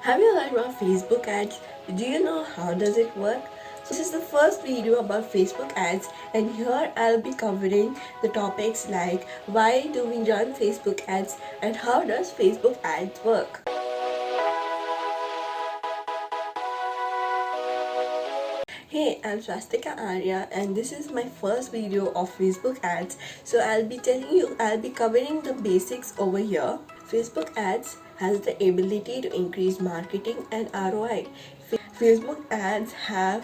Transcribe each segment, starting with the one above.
Have you heard about Facebook ads? Do you know how does it work? So this is the first video about Facebook ads, and here I'll be covering the topics like why do we run Facebook ads and how does Facebook ads work. Hey, I'm Swastika Arya and this is my first video of Facebook ads. So I'll be covering the basics over here. Facebook ads has the ability to increase marketing and ROI. Facebook ads have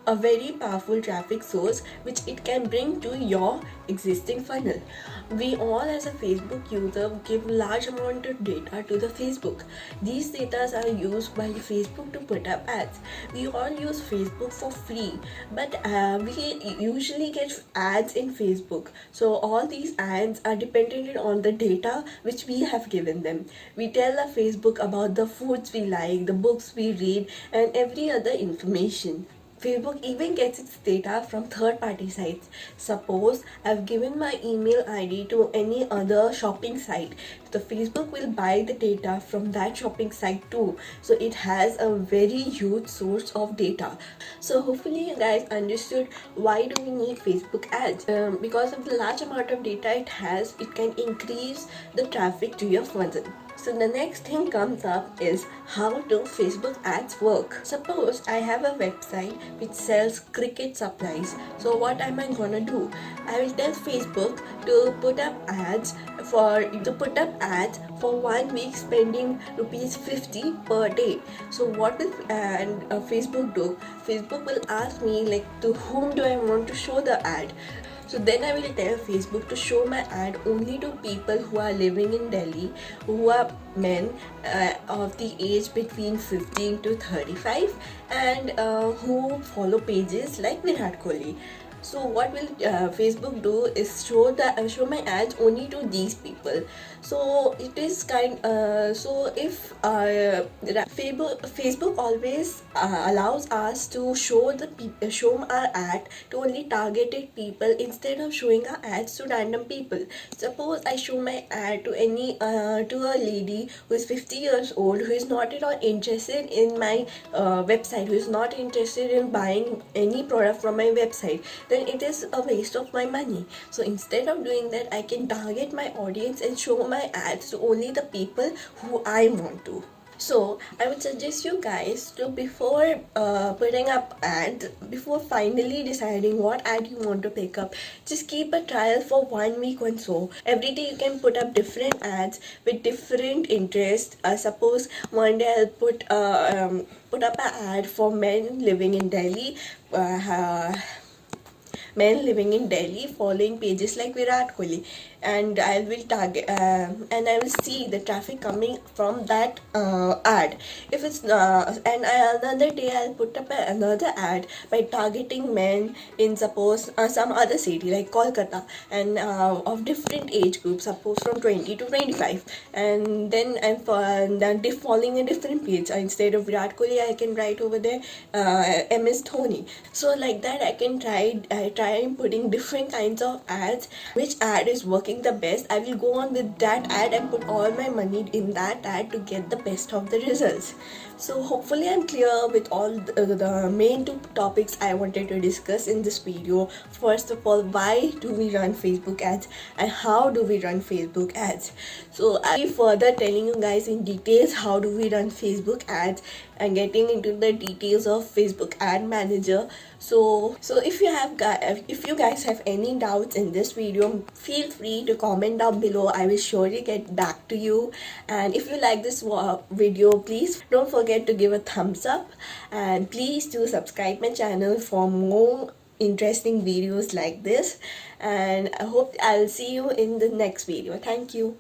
a very powerful traffic source which it can bring to your existing funnel. We all as a Facebook user give large amount of data to the Facebook. These data are used by Facebook to put up ads. We all use Facebook for free, but we usually get ads in Facebook. So all these ads are dependent on the data which we have given them. We tell the Facebook about the foods we like, the books we read, and every other information. Facebook even gets its data from third-party sites. Suppose I've given my email ID to any other shopping site. The Facebook will buy the data from that shopping site too. So it has a very huge source of data. So hopefully you guys understood why do we need Facebook ads. Because of the large amount of data it has, it can increase the traffic to your funnel. So the next thing comes up is how do Facebook ads work? Suppose I have a website which sells cricket supplies. So what am I gonna do? I will tell Facebook to put up ads for 1 week spending rupees 50 per day. So what will Facebook do? Facebook will ask me like to whom do I want to show the ad. So then I will tell Facebook to show my ad only to people who are living in Delhi, who are men of the age between 15 to 35 and who follow pages like Virat Kohli. So what will Facebook do is show my ads only to these people. So it is so if Facebook always allows us to show our ad to only targeted people instead of showing our ads to random people. Suppose I show my ad to to a lady who is 50 years old, who is not at all interested in my website, who is not interested in buying any product from my website, then it is a waste of my money. So instead of doing that, I can target my audience and show my ads to only the people who I want to. So I would suggest you guys to before putting up ads, before finally deciding what ad you want to pick up, just keep a trial for 1 week or so. Every day you can put up different ads with different interests. Suppose one day I'll put up an ad for men living in Delhi. Men living in Delhi following pages like Virat Kohli, and I will target and I will see the traffic coming from that ad. If it's and another day I'll put up another ad by targeting men in suppose some other city like Kolkata and of different age groups, suppose from 20 to 25, and then I'm following a different page. Instead of Virat Kohli, I can write over there MS Dhoni. So like that I can try putting different kinds of ads. Which ad is working the best, I will go on with that ad and put all my money in that ad to get the best of the results. So hopefully I'm clear with all the main two topics I wanted to discuss in this video. First of all, why do we run Facebook ads and how do we run Facebook ads? So I'll be further telling you guys in details how do we run Facebook ads and getting into the details of Facebook ad manager. So if you guys have any doubts in this video, feel free to comment down below. I will surely get back to you. And if you like this video, please don't forget to give a thumbs up and please do subscribe my channel for more interesting videos like this. And I hope I'll see you in the next video. Thank you.